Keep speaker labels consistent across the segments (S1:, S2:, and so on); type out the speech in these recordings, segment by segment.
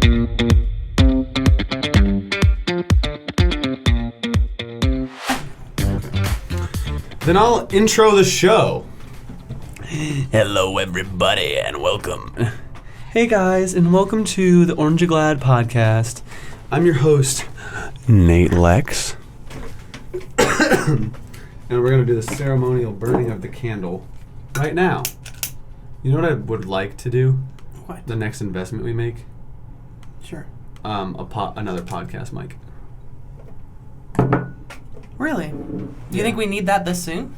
S1: Then I'll intro the show. Hello, everybody, and welcome. Hey, guys, and welcome to the Orange Glad podcast. I'm your host, Nate Lex. And we're going to do the ceremonial burning of the candle right now. You know what I would like to do?
S2: What?
S1: The next investment we make?
S2: Sure.
S1: Another podcast mic.
S2: Really? Do you think we need that this soon?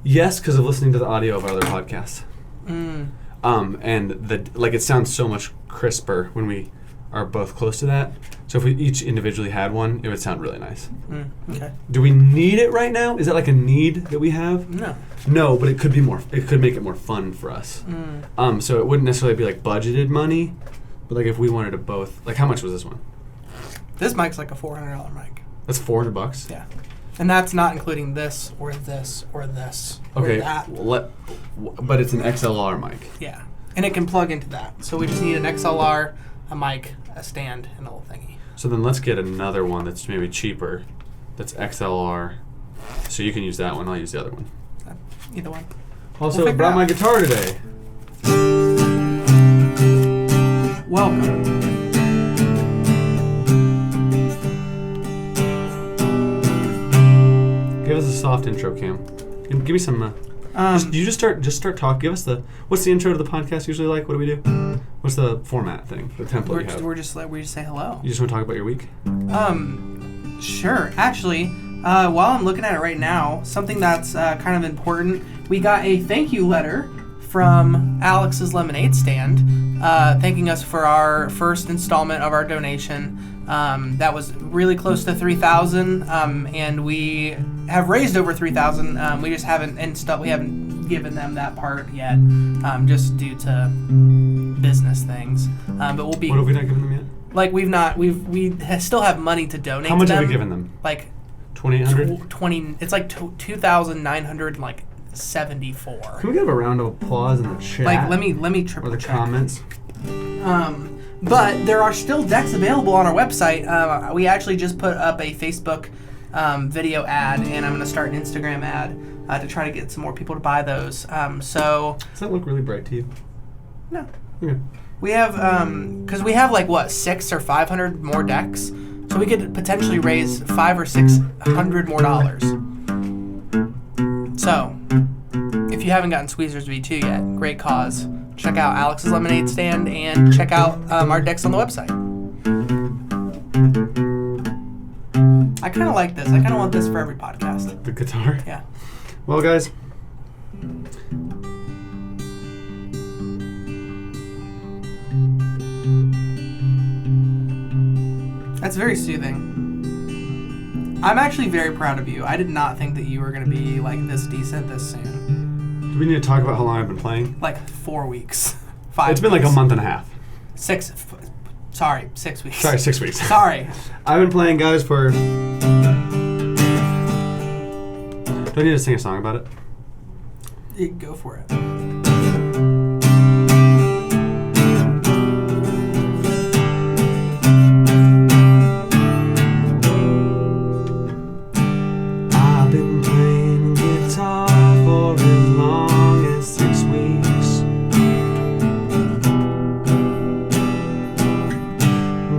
S1: Yes, because of listening to the audio of our other podcasts.
S2: Mm.
S1: And it sounds so much crisper when we are both close to that. So if we each individually had one, it would sound really nice.
S2: Okay.
S1: Do we need it right now? Is that like a need that we have?
S2: No.
S1: No, but it could be more. It could make it more fun for us. So it wouldn't necessarily be like budgeted money, but like if we wanted to both, like how much was this one?
S2: This mic's like a $400 mic.
S1: That's $400.
S2: Yeah. And that's not including this or this or this
S1: Okay.
S2: or that.
S1: But it's an XLR mic.
S2: Yeah. And it can plug into that. So we just need an XLR, a mic, a stand, and a little thingy.
S1: So then let's get another one that's maybe cheaper. That's XLR. So you can use that one. I'll use the other one.
S2: Either one.
S1: Also, I brought my guitar today.
S2: Welcome.
S1: Give us a soft intro, Cam. Give me some. Just start talk. Give us what's the intro to the podcast usually like? What do we do? What's the format thing? The template you have?
S2: We just say hello.
S1: You just want to talk about your week?
S2: Sure. Actually, while I'm looking at it right now, something that's kind of important, we got a thank you letter from Alex's Lemonade Stand, thanking us for our first installment of our donation. That was really close to $3,000, and we have raised over $3,000. We just haven't we haven't given them that part yet, just due to business things. But we'll be.
S1: What have we not given them yet?
S2: Like we still have money to donate.
S1: How much
S2: to them.
S1: have we given them?
S2: Like
S1: 2,800.
S2: 20. It's like 2,974.
S1: Can we give a round of applause in the chat?
S2: Like let me triple
S1: or the
S2: check.
S1: comments.
S2: But there are still decks available on our website. We actually just put up a Facebook video ad, and I'm going to start an Instagram ad to try to get some more people to buy those.
S1: Does that look really bright to you?
S2: No.
S1: Okay.
S2: We have, because we have 600 or 500 more decks, so we could potentially raise $500 or $600 more dollars. So, if you haven't gotten Squeezers V2 yet, great cause. Check out Alex's Lemonade Stand and check out our decks on the website. I kind of like this. I kind of want this for every podcast.
S1: The guitar?
S2: Yeah.
S1: Well, guys.
S2: That's very soothing. I'm actually very proud of you. I did not think that you were going to be this decent this soon.
S1: Do we need to talk about how long I've been playing?
S2: 4 weeks. 5
S1: It's been a month and a half.
S2: 6 weeks.
S1: Sorry, 6 weeks.
S2: Sorry.
S1: I've been playing, guys, for... Do I need to sing a song about it?
S2: You go for it.
S1: I've been playing guitar for as long as 6 weeks.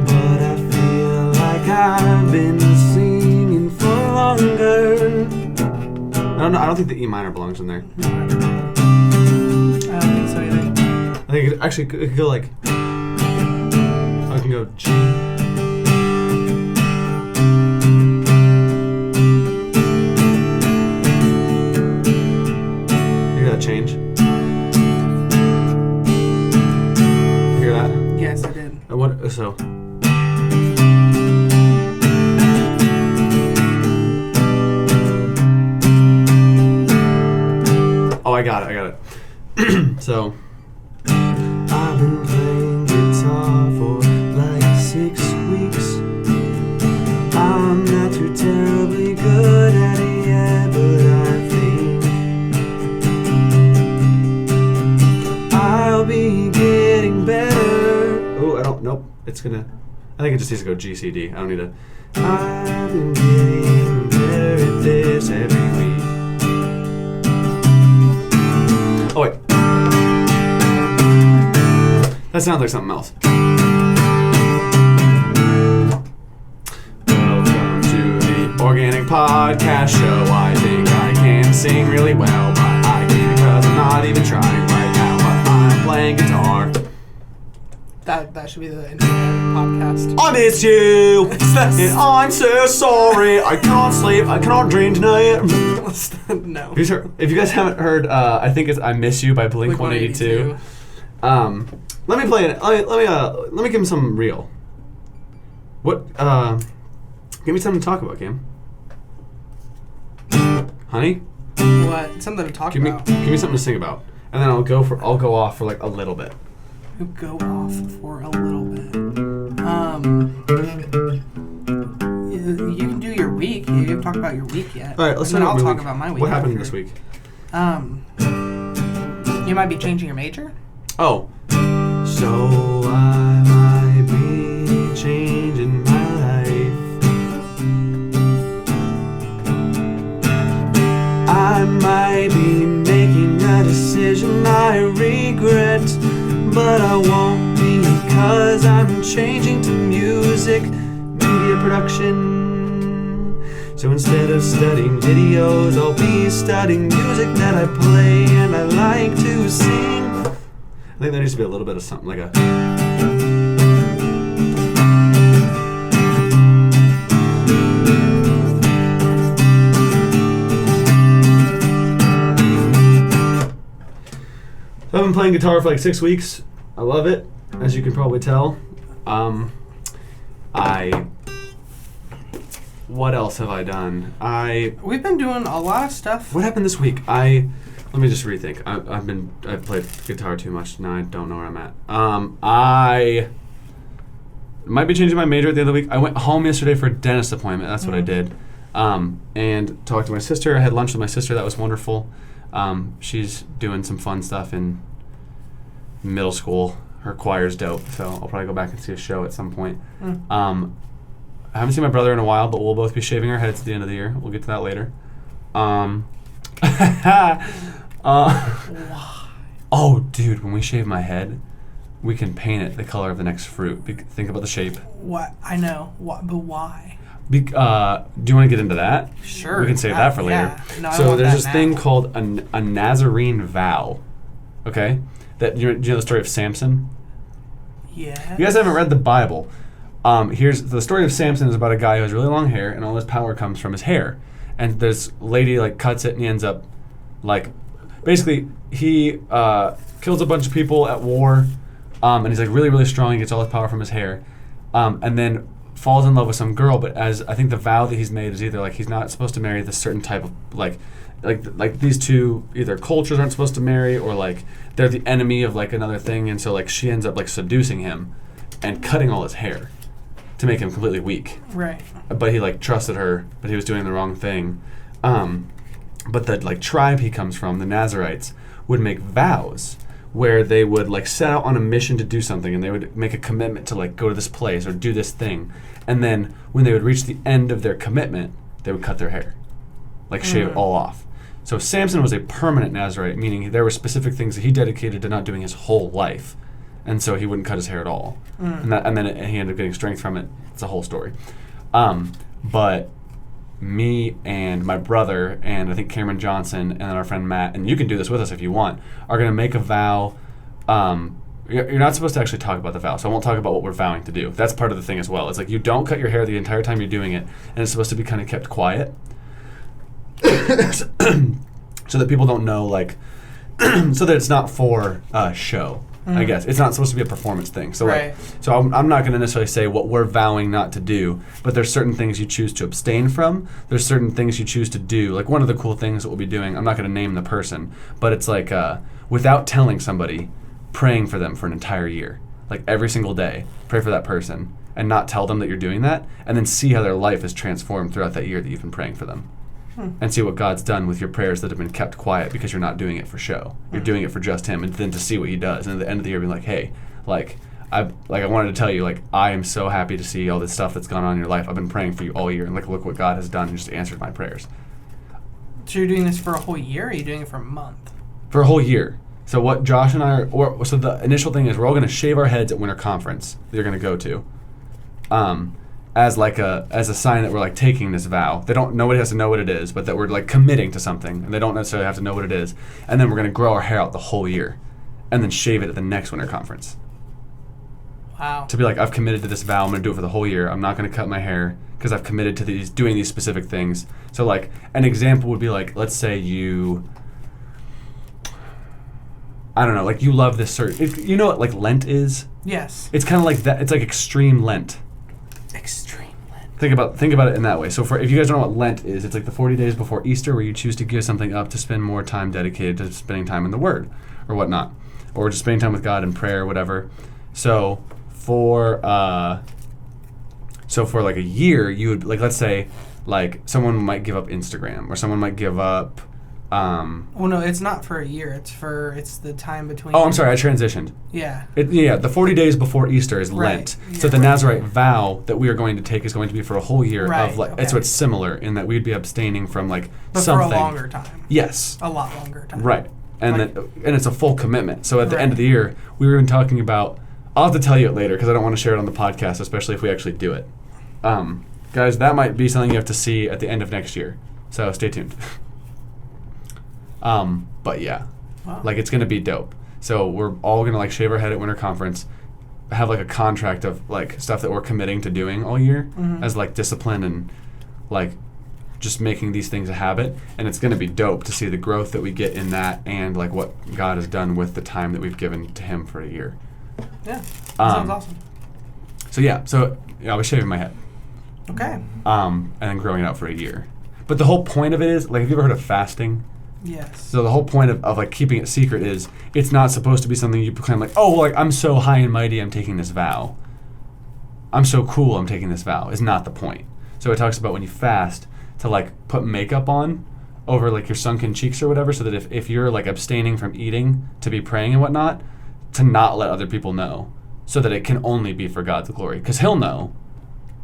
S1: But I feel like I've been singing for longer. I don't think the E minor belongs in there.
S2: I don't think so either.
S1: I think it could go like... I can go G. Change. Hear that?
S2: Yes, I did.
S1: What? So. Oh, I got it. So. I've been playing guitar for 6 weeks. I'm not too terribly good at it yet, but I think I'll be getting better. Oh, I don't know. Nope. It's gonna. I think it just needs to go G, C, D. I don't need to. I'm getting better at this every week. Oh wait. That sounds like something else. Welcome to the Organic Podcast Show. I think I can sing really well, but I can't because I'm not even trying right now. But I'm playing guitar.
S2: That should be the intro to the podcast.
S1: I miss you, and I'm so sorry. I cannot sleep. I cannot dream tonight.
S2: No.
S1: If you guys haven't heard, I think it's "I Miss You" by Blink-182. Let me play it. Let me give him some real. What? Give me something to talk about, Cam. Honey?
S2: What? Something to talk about.
S1: Give me something to sing about, and then I'll go off for like a little bit.
S2: You go off for a little bit. You can do your week. You haven't talked about your week yet.
S1: All right, let's
S2: talk
S1: talk
S2: about my week.
S1: What happened this week?
S2: You might be changing your major.
S1: Oh, so I might be changing my life. I might be making a decision I regret, but I won't because I'm changing to music, media production. So instead of studying videos, I'll be studying music that I play and I like to sing. I think there needs to be a little bit of something like a... I've been playing guitar for like 6 weeks. I love it, as you can probably tell. What else have I done?
S2: We've been doing a lot of stuff.
S1: What happened this week? Let me just rethink. I've played guitar too much. Now I don't know where I'm at. I might be changing my major at the end of the week. I went home yesterday for a dentist appointment. That's what I did. And talked to my sister. I had lunch with my sister. That was wonderful. She's doing some fun stuff in middle school. Her choir's dope, so I'll probably go back and see a show at some point. I haven't seen my brother in a while, but we'll both be shaving our heads at the end of the year. We'll get to that later. Why? Oh, dude, when we shave my head, we can paint it the color of the next fruit. Think about the shape.
S2: What? I know. What? But why?
S1: Do you want to get into that?
S2: Sure.
S1: We can save that for later.
S2: Yeah. No,
S1: so there's this thing called a Nazarene vow. Okay? That you know the story of Samson?
S2: Yeah.
S1: You guys haven't read the Bible. Here's the story of Samson is about a guy who has really long hair, and all his power comes from his hair. And this lady like cuts it, and he ends up like, basically he kills a bunch of people at war, and he's like really really strong. He gets all his power from his hair, and then falls in love with some girl. But as I think the vow that he's made is either like he's not supposed to marry this certain type of like these two either cultures aren't supposed to marry, or like they're the enemy of like another thing, and so like she ends up like seducing him and cutting all his hair to make him completely weak.
S2: Right.
S1: But he like trusted her, but he was doing the wrong thing. But the like tribe he comes from, the Nazarites, would make vows where they would like set out on a mission to do something, and they would make a commitment to like go to this place or do this thing. And then when they would reach the end of their commitment, they would cut their hair. Like shave it all off. So Samson was a permanent Nazarite, meaning there were specific things that he dedicated to not doing his whole life. And so he wouldn't cut his hair at all. And then he ended up getting strength from it. It's a whole story. But me and my brother and I think Cameron Johnson and then our friend Matt, and you can do this with us if you want, are going to make a vow. You're not supposed to actually talk about the vow, so I won't talk about what we're vowing to do. That's part of the thing as well. It's like you don't cut your hair the entire time you're doing it, and it's supposed to be kind of kept quiet. So that people don't know, like, so that it's not for show. I guess it's not supposed to be a performance thing. So
S2: right.
S1: So I'm not going to necessarily say what we're vowing not to do, but there's certain things you choose to abstain from. There's certain things you choose to do. Like one of the cool things that we'll be doing, I'm not going to name the person, but it's like without telling somebody, praying for them for an entire year, like every single day, pray for that person and not tell them that you're doing that, and then see how their life is transformed throughout that year that you've been praying for them. And see what God's done with your prayers that have been kept quiet because you're not doing it for show. You're doing it for just Him, and then to see what He does. And at the end of the year, be like, hey, like, I wanted to tell you, like, I am so happy to see all this stuff that's gone on in your life. I've been praying for you all year, and like, look what God has done. He just answered my prayers.
S2: So you're doing this for a whole year, or are you doing it for a month?
S1: For a whole year. So what Josh and I so the initial thing is we're all going to shave our heads at winter conference that you're going to go to, as a sign that we're like taking this vow. Nobody has to know what it is, but that we're like committing to something, and they don't necessarily have to know what it is. And then we're going to grow our hair out the whole year, and then shave it at the next winter conference.
S2: Wow.
S1: To be like, I've committed to this vow. I'm going to do it for the whole year. I'm not going to cut my hair because I've committed to doing these specific things. So like an example would be like, let's say you, I don't know, like you love this certain, you know what like Lent is?
S2: Yes.
S1: It's kind of like that. It's like extreme Lent.
S2: Extreme Lent.
S1: Think about it in that way. So if you guys don't know what Lent is, it's like the 40 days before Easter where you choose to give something up to spend more time dedicated to spending time in the Word or whatnot, or just spending time with God in prayer or whatever. So for like a year, you would like, let's say like someone might give up Instagram or someone might give up.
S2: Well, no, it's not for a year. It's the time between.
S1: Oh, I'm sorry, I transitioned.
S2: Yeah.
S1: The 40 days before Easter is Lent.
S2: Yeah,
S1: So the Nazirite vow that we are going to take is going to be for a whole year
S2: right,
S1: of like.
S2: Okay.
S1: So it's similar in that we'd be abstaining from like
S2: but
S1: something.
S2: for a longer time.
S1: Yes.
S2: A lot longer time.
S1: Right, and
S2: like,
S1: and it's a full commitment. So at the
S2: right.
S1: end of the year, we were even talking about. I'll have to tell you it later because I don't want to share it on the podcast, especially if we actually do it. Guys, that might be something you have to see at the end of next year. So stay tuned. But yeah,
S2: wow.
S1: like it's gonna be dope. So we're all gonna like shave our head at winter conference, have like a contract of like stuff that we're committing to doing all year as like discipline and like just making these things a habit. And it's gonna be dope to see the growth that we get in that and like what God has done with the time that we've given to Him for a year.
S2: Yeah, that sounds awesome.
S1: So I was shaving my head.
S2: Okay.
S1: And then growing it out for a year. But the whole point of it is, like, have you ever heard of fasting?
S2: Yes.
S1: So the whole point of like keeping it secret is it's not supposed to be something you proclaim like, oh, like I'm so high and mighty, I'm taking this vow. I'm so cool, I'm taking this vow, is not the point. So it talks about when you fast to like put makeup on over like your sunken cheeks or whatever, so that if you're like abstaining from eating to be praying and whatnot, to not let other people know, so that it can only be for God's glory. Because He'll know,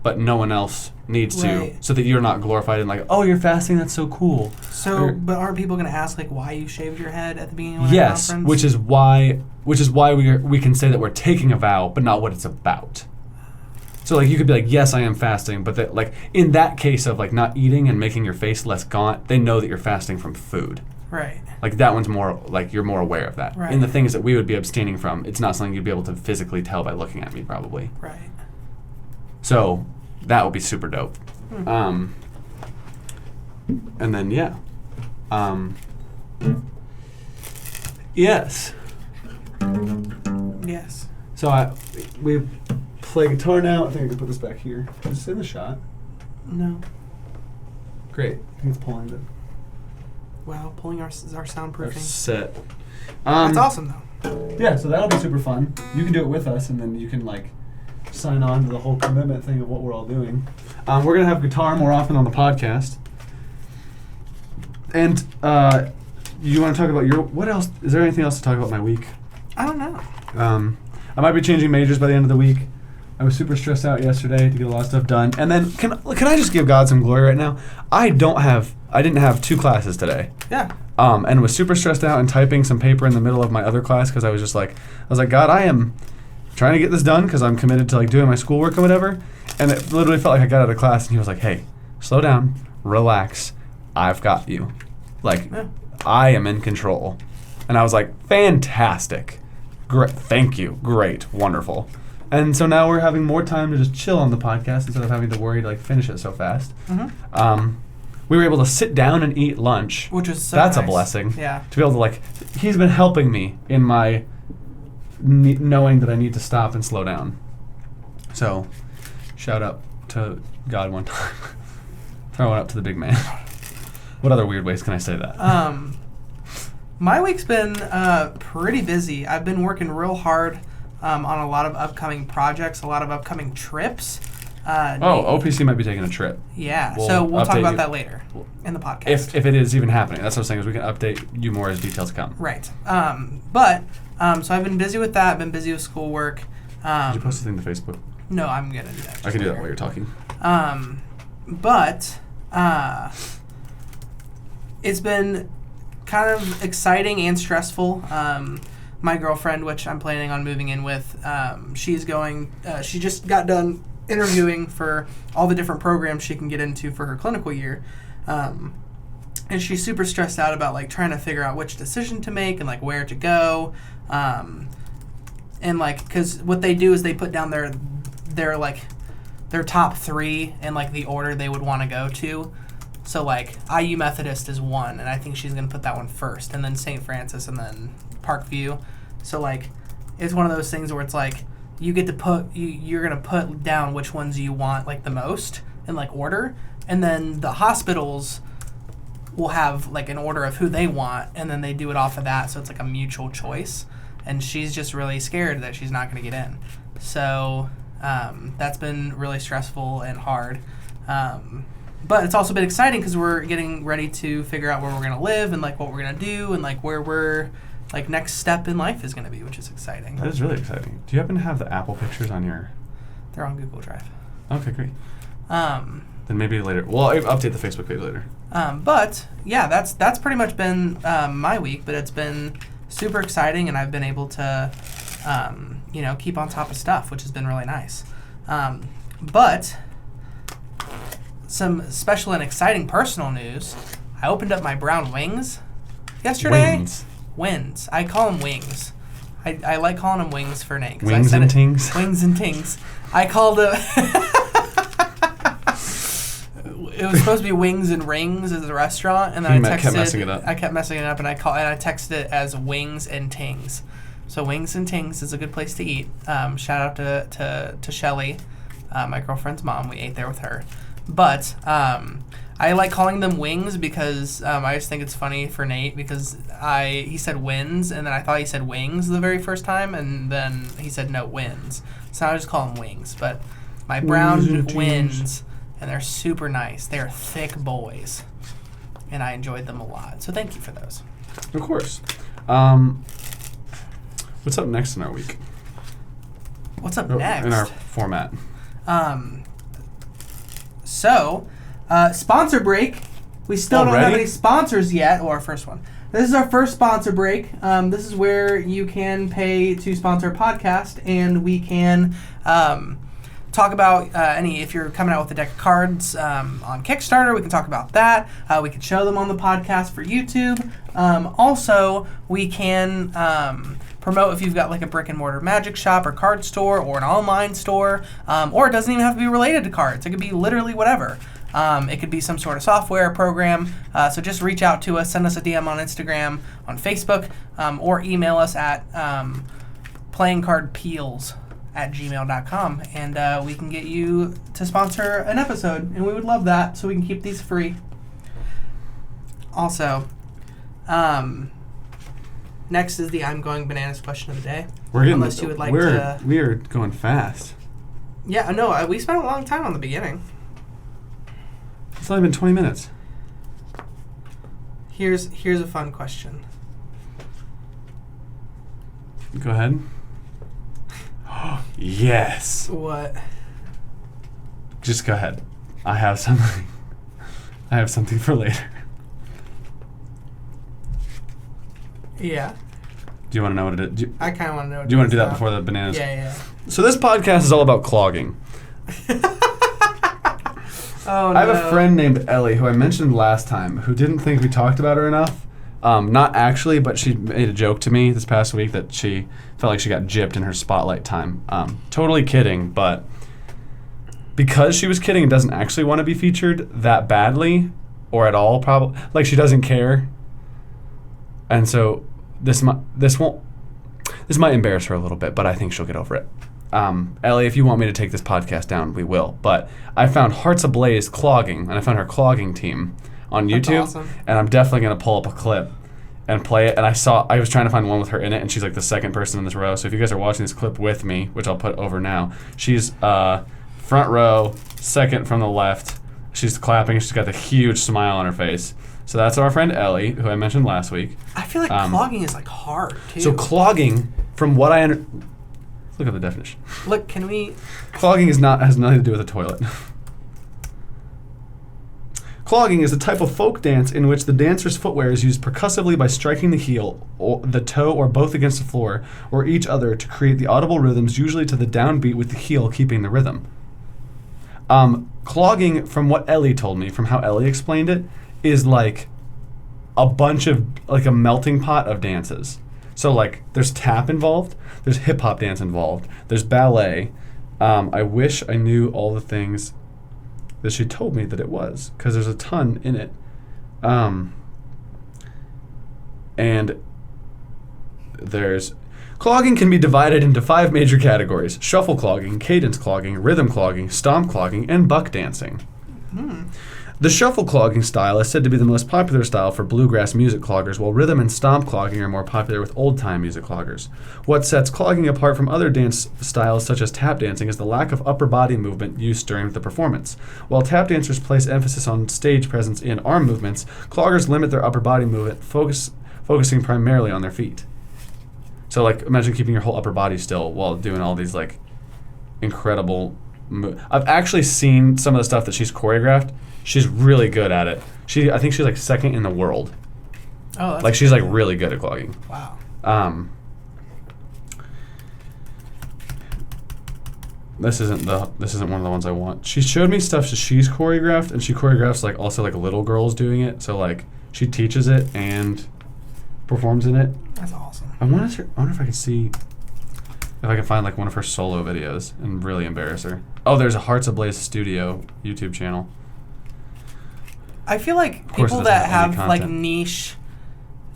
S1: but no one else needs to, so that you're not glorified and like, oh, you're fasting, that's so cool.
S2: So, but aren't people going to ask like why you shaved your head at the beginning of the
S1: yes,
S2: conference?
S1: which is why we can say that we're taking a vow, but not what it's about. So like you could be like, yes, I am fasting, but that like in that case of like not eating and making your face less gaunt, they know that you're fasting from food.
S2: Right.
S1: Like that one's more like you're more aware of that.
S2: Right.
S1: In the things that we would be abstaining from, it's not something you'd be able to physically tell by looking at me probably.
S2: Right.
S1: So that would be super dope. And then yes.
S2: Yes.
S1: So we play guitar now. I think I can put this back here. Is this in the shot?
S2: No.
S1: Great. I think it's pulling it.
S2: Wow, pulling our soundproofing.
S1: Set.
S2: That's awesome though.
S1: Yeah, so that'll be super fun. You can do it with us, and then you can like sign on to the whole commitment thing of what we're all doing. We're gonna have guitar more often on the podcast. And you want to talk about what else? Is there anything else to talk about my week?
S2: I don't know.
S1: I might be changing majors by the end of the week. I was super stressed out yesterday to get a lot of stuff done. And then can I just give God some glory right now? I didn't have 2 classes today.
S2: Yeah.
S1: And was super stressed out and typing some paper in the middle of my other class because I was like, God, I am trying to get this done because I'm committed to like doing my schoolwork or whatever. And it literally felt like I got out of class and he was like, hey, slow down, relax, I've got you. Like, I am in control. And I was like, fantastic. Great, thank you, great, wonderful. And so now we're having more time to just chill on the podcast instead of having to worry to like finish it so fast. We were able to sit down and eat lunch.
S2: Which is so
S1: That's
S2: nice.
S1: a blessing.
S2: Yeah.
S1: To be able to like, he's been helping me in my knowing that I need to stop and slow down. So, shout out to God one time. Throw it up to the big man. What other weird ways can I say that?
S2: My week's been pretty busy. I've been working real hard on a lot of upcoming projects, a lot of upcoming trips.
S1: OPC might be taking a trip.
S2: Yeah, so we'll talk
S1: update
S2: about
S1: you
S2: that later in the podcast.
S1: If it is even happening. That's what I was saying, is we can update you more as details come.
S2: Right. So I've been busy with that. I've been busy with schoolwork.
S1: Did you post the thing to Facebook?
S2: No, I'm going to do that.
S1: I can do that while you're talking.
S2: But it's been kind of exciting and stressful. My girlfriend, which I'm planning on moving in with, she just got done interviewing for all the different programs she can get into for her clinical year. And she's super stressed out about like trying to figure out which decision to make and like where to go. And like, cause what they do is they put down their top 3 and like the order they would want to go to. So like IU Methodist is 1, and I think she's gonna put that one first, and then St. Francis, and then Parkview. So like, it's one of those things where it's like you get to you're gonna put down which ones you want like the most in like order, and then the hospitals will have like an order of who they want, and then they do it off of that. So it's like a mutual choice, and she's just really scared that she's not gonna get in. So that's been really stressful and hard. But it's also been exciting because we're getting ready to figure out where we're going to live and like what we're going to do and like where we're like next step in life is going to be, which is exciting.
S1: That is really exciting. Do you happen to have the Apple pictures on your...
S2: They're on Google Drive.
S1: Okay, great. Then maybe later. Well, I'll update the Facebook page later.
S2: But yeah, that's pretty much been my week, but it's been super exciting, and I've been able to keep on top of stuff, which has been really nice. But some special and exciting personal news. I opened up my brown wings yesterday. Wings. I call them wings. I like calling them wings for Nate.
S1: Wings and tings?
S2: Wings and tings. I called it... It was supposed to be Wings and Rings as a restaurant, and then I kept messing it up. I kept messing it up, and I texted it as Wings and Tings. So Wings and Tings is a good place to eat. Shout out to Shelly, my girlfriend's mom. We ate there with her. But I like calling them wings because I just think it's funny for Nate because he said wins, and then I thought he said wings the very first time, and then he said no, wins. So I just call them wings. But my brown wins, and they're super nice. They're thick boys, and I enjoyed them a lot. So thank you for those.
S1: Of course. What's up next in our week?
S2: What's up next?
S1: In our format.
S2: So, sponsor break. We still don't have any sponsors yet. Or our first one. This is our first sponsor break. This is where you can pay to sponsor a podcast, and we can talk about if you're coming out with a deck of cards on Kickstarter, we can talk about that. We can show them on the podcast for YouTube. Also, we can promote if you've got like a brick and mortar magic shop or card store or an online store, or it doesn't even have to be related to cards. It could be literally whatever. It could be some sort of software program. So just reach out to us, send us a DM on Instagram, on Facebook, or email us at playingcardpeels@gmail.com, and we can get you to sponsor an episode, and we would love that so we can keep these free. Also, next is the I'm Going Bananas question of the day.
S1: We are going fast.
S2: Yeah, no, we spent a long time on the beginning.
S1: It's only been 20 minutes.
S2: Here's a fun question.
S1: Go ahead. Yes.
S2: What?
S1: Just go ahead. I have something. I have something for later.
S2: Yeah.
S1: Do you want to know what it is?
S2: I kind of want to know what it is.
S1: Do you want to do that before the bananas?
S2: Yeah.
S1: So this podcast is all about clogging.
S2: Oh, no.
S1: I have a friend named Ellie who I mentioned last time who didn't think we talked about her enough. Not actually, but she made a joke to me this past week that she felt like she got gypped in her spotlight time. Totally kidding, but because she was kidding and doesn't actually want to be featured that badly or at all, probably, like she doesn't care. And so this might embarrass her a little bit, but I think she'll get over it. Ellie, if you want me to take this podcast down, we will. But I found Hearts Ablaze Clogging, and I found her Clogging team on YouTube.
S2: That's awesome.
S1: And I'm definitely going to pull up a clip and play it. And I was trying to find one with her in it, and she's like the second person in this row. So if you guys are watching this clip with me, which I'll put over now, she's front row, second from the left. She's clapping. She's got the huge smile on her face. So that's our friend Ellie, who I mentioned last week.
S2: I feel like clogging is like hard, too.
S1: So clogging, from what I Look up the definition.
S2: Look, can we...
S1: Clogging has nothing to do with a toilet. Clogging is a type of folk dance in which the dancer's footwear is used percussively by striking the heel, or the toe, or both against the floor, or each other to create the audible rhythms, usually to the downbeat with the heel keeping the rhythm. Clogging, from what Ellie told me, from how Ellie explained it, is like a bunch of, like a melting pot of dances. So like there's tap involved, there's hip hop dance involved, there's ballet. I wish I knew all the things that she told me that it was, because there's a ton in it. And there's... Clogging can be divided into 5 major categories: shuffle clogging, cadence clogging, rhythm clogging, stomp clogging, and buck dancing. The shuffle clogging style is said to be the most popular style for bluegrass music cloggers, while rhythm and stomp clogging are more popular with old-time music cloggers. What sets clogging apart from other dance styles such as tap dancing is the lack of upper body movement used during the performance. While tap dancers place emphasis on stage presence and arm movements, cloggers limit their upper body movement, focusing primarily on their feet. So like imagine keeping your whole upper body still while doing all these like incredible I've actually seen some of the stuff that she's choreographed. She's really good at it. I think she's like second in the world.
S2: Oh, that's
S1: like she's like really good at clogging.
S2: Wow.
S1: This isn't one of the ones I want. She showed me stuff that she's choreographed, and she choreographs like also like little girls doing it. So like she teaches it and performs in it.
S2: That's awesome.
S1: I wonder if I can see if I can find like one of her solo videos and really embarrass her. Oh, there's a Hearts Ablaze Studio YouTube channel.
S2: I feel like people that have like niche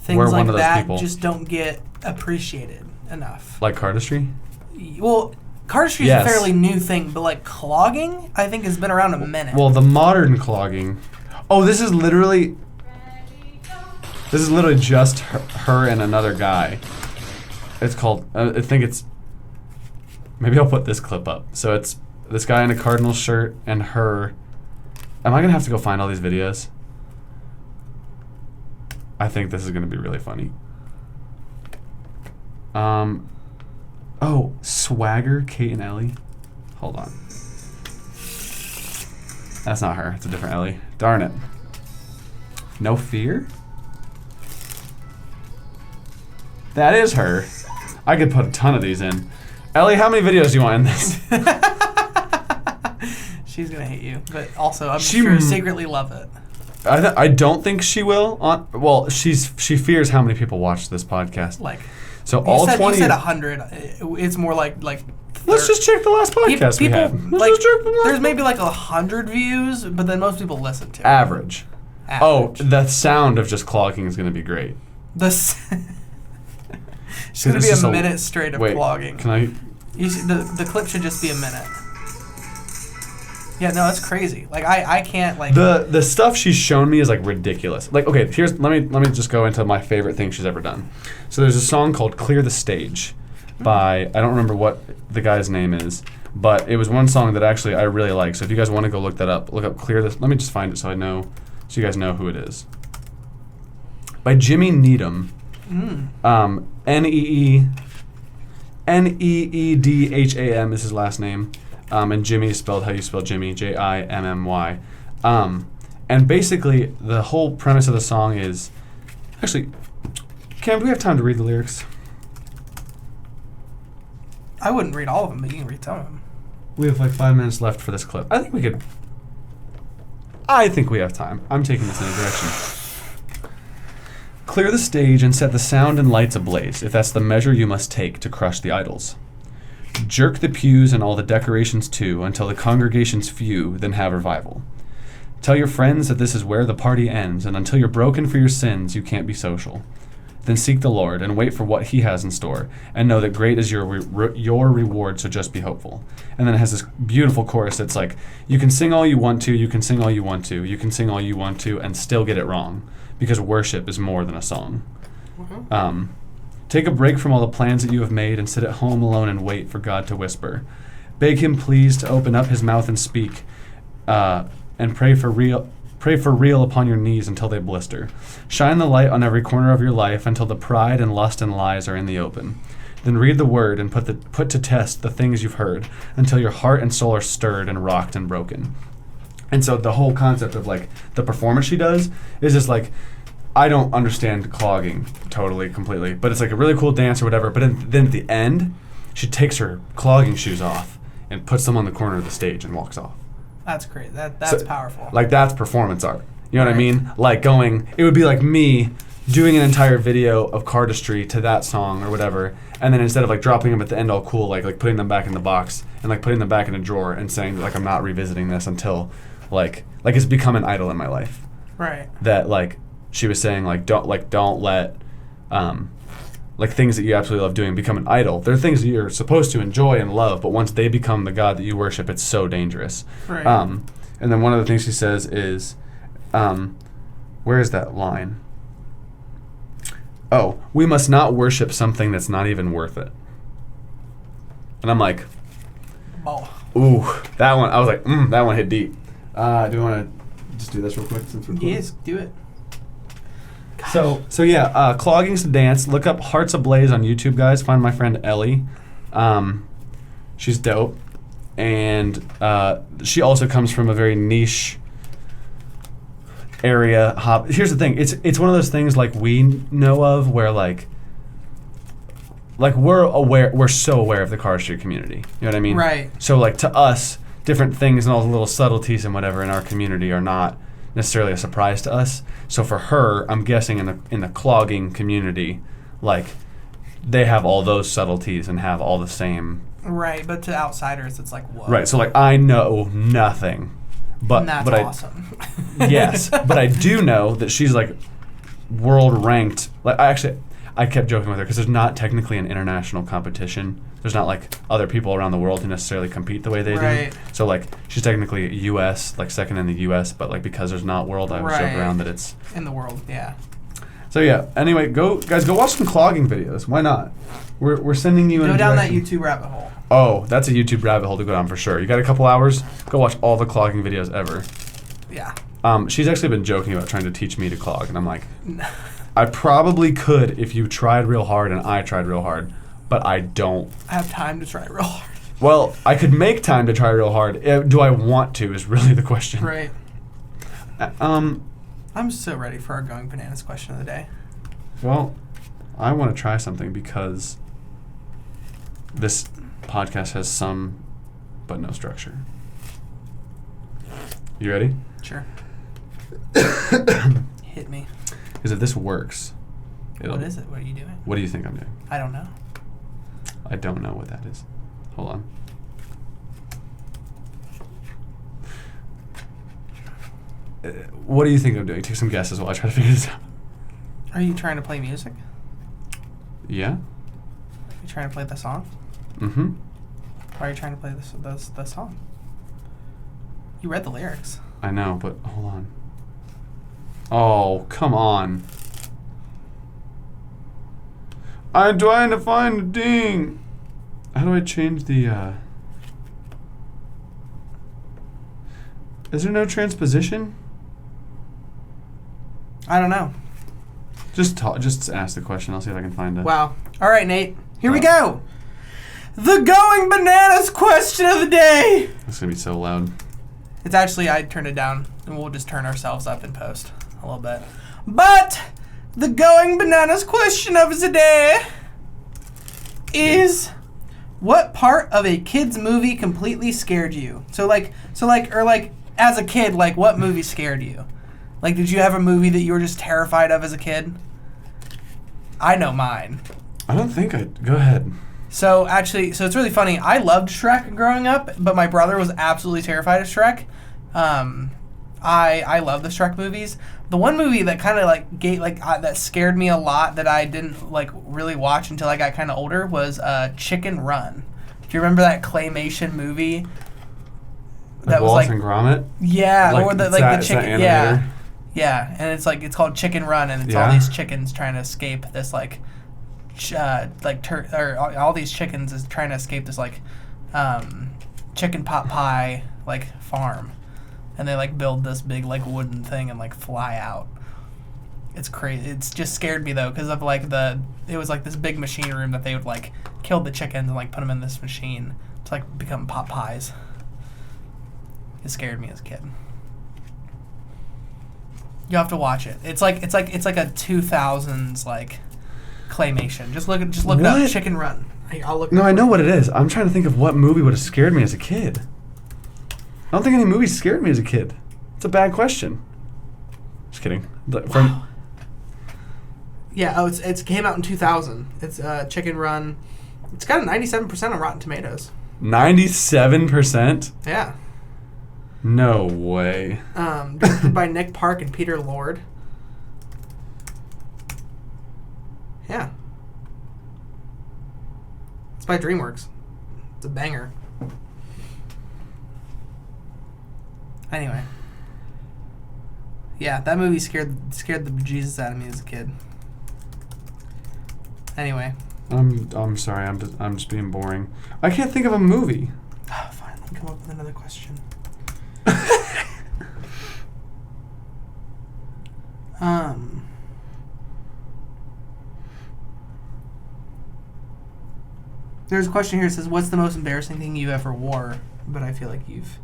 S2: things like that just don't get appreciated enough.
S1: Like cardistry?
S2: Well, cardistry is a fairly new thing, but like clogging, I think has been around a minute.
S1: Well, the modern clogging. Oh, this is literally just her and another guy. It's called. I think it's. Maybe I'll put this clip up. So it's this guy in a Cardinals shirt and her. Am I gonna have to go find all these videos? I think this is gonna be really funny. Oh, Swagger, Kate and Ellie. Hold on. That's not her. It's a different Ellie. Darn it. No Fear? That is her. I could put a ton of these in. Ellie, how many videos do you want in this?
S2: She's gonna hate you, but also I'm sure secretly love it.
S1: I don't think she will. Well, she fears how many people watch this podcast.
S2: Like,
S1: so all 20.
S2: You said 100. It's more like.
S1: Let's just check the last podcast we had.
S2: There's maybe like 100 views, but then most people listen to it.
S1: Average. Oh, the sound of just clogging is gonna be great.
S2: It's gonna be a minute straight of clogging.
S1: Can I?
S2: The clip should just be a minute. Yeah, no, that's crazy. Like I can't like
S1: the stuff she's shown me is like ridiculous. Like okay, let me just go into my favorite thing she's ever done. So there's a song called "Clear the Stage" by I don't remember what the guy's name is, but it was one song that actually I really like. So if you guys want to go look that up, look up "Clear the." Let me just find it so you guys know who it is. By Jimmy Needham. Needham is his last name. And Jimmy is spelled how you spell Jimmy, Jimmy. And basically, the whole premise of the song is... Actually, Cam, do we have time to read the lyrics?
S2: I wouldn't read all of them, but you can read some of them.
S1: We have like 5 minutes left for this clip. I think we have time. I'm taking this in a direction. Clear the stage and set the sound and lights ablaze, if that's the measure you must take to crush the idols. Jerk the pews and all the decorations too, until the congregation's few, then have revival. Tell your friends that this is where the party ends, and until you're broken for your sins, you can't be social. Then seek the Lord and wait for what He has in store, and know that great is your reward, so just be hopeful. And then it has this beautiful chorus that's like, you can sing all you want to, you can sing all you want to, you can sing all you want to, and still get it wrong, because worship is more than a song. Mm-hmm. Take a break from all the plans that you have made and sit at home alone and wait for God to whisper. Beg Him please to open up His mouth and speak, and pray for real upon your knees until they blister. Shine the light on every corner of your life until the pride and lust and lies are in the open. Then read the word and put to test the things you've heard until your heart and soul are stirred and rocked and broken. And so the whole concept of like the performance she does is just like, I don't understand clogging totally, completely, but it's like a really cool dance or whatever. But then at the end, she takes her clogging shoes off and puts them on the corner of the stage and walks off.
S2: That's great. That's powerful.
S1: Like, that's performance art. You know what I mean? Like it would be like me doing an entire video of Cardistry to that song or whatever, and then instead of like dropping them at the end all cool, like putting them back in the box and like putting them back in a drawer and saying that, like, I'm not revisiting this until like it's become an idol in my life.
S2: Right.
S1: That like she was saying don't let like things that you absolutely love doing become an idol. They're things that you're supposed to enjoy and love, but once they become the God that you worship, it's so dangerous.
S2: Right.
S1: And then one of the things she says is, where is that line? Oh, we must not worship something that's not even worth it. And I'm like, ooh, that one. I was like, that one hit deep. Do you want to just do this real quick since we're close?
S2: Yes, do it.
S1: So yeah, Clogging's the dance. Look up Hearts Ablaze on YouTube, guys. Find my friend Ellie. She's dope. And she also comes from a very niche area. Here's the thing. It's one of those things like we know of where like we're so aware of the cardistry community. You know what I mean?
S2: Right.
S1: So like to us, different things and all the little subtleties and whatever in our community are not necessarily a surprise to us. So for her, I'm guessing in the clogging community, like they have all those subtleties and have all the same.
S2: Right, but to outsiders, it's like, whoa.
S1: Right, so like I know nothing, but
S2: that's awesome.
S1: Yes, but I do know that she's like world ranked. Like I kept joking with her because there's not technically an international competition. There's not like other people around the world who necessarily compete the way they do. So like she's technically U.S., like second in the U.S., but like because there's not world, I would joke around that it's
S2: in the world. Yeah.
S1: So yeah. Anyway, go watch some clogging videos. Why not? We're sending you.
S2: Go down that YouTube rabbit hole.
S1: Oh, that's a YouTube rabbit hole to go down for sure. You got a couple hours? Go watch all the clogging videos ever.
S2: Yeah.
S1: She's actually been joking about trying to teach me to clog, and I'm like, I probably could if you tried real hard and I tried real hard, but I don't.
S2: I have time to try real hard.
S1: Well, I could make time to try real hard. Do I want to is really the question.
S2: Right. I'm so ready for our Going Bananas question of the day.
S1: Well, I want to try something because this podcast has some but no structure. You ready?
S2: Sure. Hit me.
S1: Because if this works,
S2: what is it? What are you doing?
S1: What do you think I'm doing?
S2: I don't know.
S1: I don't know what that is. Hold on. What do you think I'm doing? Take some guesses while I try to figure this out.
S2: Are you trying to play music?
S1: Yeah.
S2: Are you trying to play the song?
S1: Mm-hmm.
S2: Why are you trying to play the song? You read the lyrics.
S1: I know, but hold on. Oh, come on. I'm trying to find a ding. How do I change the, Is there no transposition?
S2: I don't know.
S1: Just ask the question. I'll see if I can find it.
S2: Wow. All right, Nate. Here we go. The Going Bananas question of the day.
S1: It's going to be so loud.
S2: It's actually, I turned it down, and we'll just turn ourselves up in post a little bit. But the Going Bananas question of the day is, what part of a kid's movie completely scared you? So as a kid, like, what movie scared you? Like, did you have a movie that you were just terrified of as a kid? I know mine.
S1: I don't think I... Go ahead.
S2: So it's really funny. I loved Shrek growing up, but my brother was absolutely terrified of Shrek. I love the Shrek movies. The one movie that kind of that scared me a lot that I didn't like really watch until I got kind of older was Chicken Run. Do you remember that claymation movie?
S1: That was and Gromit?
S2: Yeah, or the chicken.
S1: Yeah,
S2: yeah, and it's called Chicken Run, and it's all these chickens trying to escape this all these chickens is trying to escape this chicken pot pie farm, and they build this big wooden thing and fly out. It's crazy. It's just scared me though, because of like it was like this big machine room that they would like kill the chickens and like put them in this machine to like become pot pies. It scared me as a kid. You have to watch it. It's like a 2000s like claymation. Just look it up. Chicken Run. I'll look.
S1: No, I know what it is. I'm trying to think of what movie would have scared me as a kid. I don't think any movie scared me as a kid. It's a bad question. Just kidding.
S2: Wow. Yeah. Oh, it came out in 2000. It's Chicken Run. It's got a 97% on Rotten Tomatoes.
S1: 97%?
S2: Yeah.
S1: No way.
S2: Directed by Nick Park and Peter Lord. Yeah. It's by DreamWorks. It's a banger. Anyway. Yeah, that movie scared the bejesus out of me as a kid. Anyway.
S1: I'm sorry. I'm just being boring. I can't think of a movie.
S2: Oh, fine. Let me come up with another question. There's a question here that says, what's the most embarrassing thing you ever wore? But I feel like you've...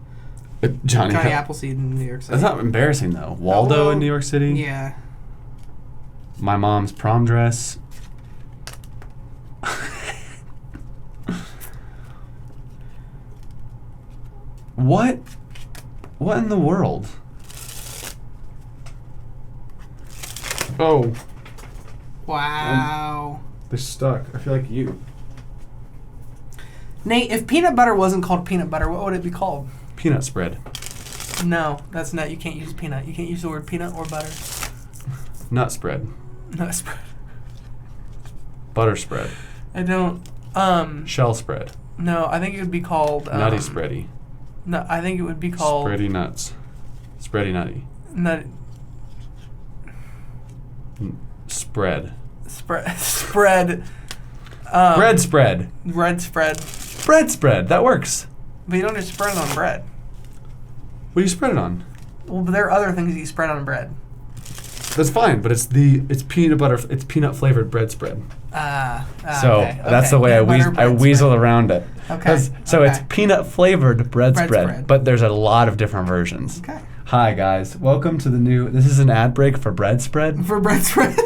S1: Johnny
S2: Appleseed in New York City.
S1: That's not embarrassing, though. Waldo in New York City?
S2: Yeah.
S1: My mom's prom dress. What in the world? Oh.
S2: Wow.
S1: They're stuck. I feel like you.
S2: Nate, if peanut butter wasn't called peanut butter, what would it be called?
S1: Peanut spread.
S2: No, that's not. You can't use peanut. You can't use the word peanut or butter.
S1: Nut spread.
S2: Nut spread.
S1: Butter spread.
S2: I don't.
S1: Shell spread.
S2: No, I think it would be called.
S1: Nutty spready.
S2: No, I think it would be called.
S1: Spready nuts. Spready nutty. Spread.
S2: Spread.
S1: Bread spread.
S2: Bread spread.
S1: Bread spread. That works.
S2: But you don't just spread it on bread.
S1: What do you spread it on?
S2: Well, but there are other things that you spread on bread.
S1: That's fine, but it's peanut butter. It's peanut flavored bread spread. So
S2: okay.
S1: that's the way I weasel around it.
S2: Okay.
S1: So it's peanut flavored bread spread, but there's a lot of different versions.
S2: Okay.
S1: Hi guys, welcome to the new. This is an ad break for bread spread.
S2: For bread spread.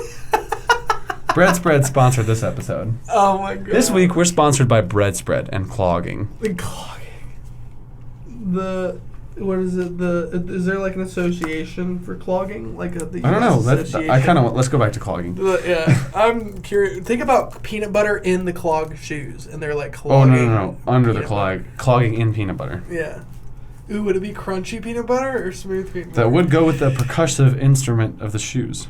S1: Bread spread sponsored this episode.
S2: Oh my god.
S1: This week we're sponsored by bread spread and clogging.
S2: The clogging. What is it? Is there like an association for clogging? Like the
S1: I don't know. Let's go back to clogging.
S2: Yeah, I'm curious. Think about peanut butter in the clog shoes, and they're like clogging.
S1: Oh no! Under the clogging in peanut butter.
S2: Yeah. Ooh, would it be crunchy peanut butter or smooth peanut butter?
S1: That would go with the percussive instrument of the shoes.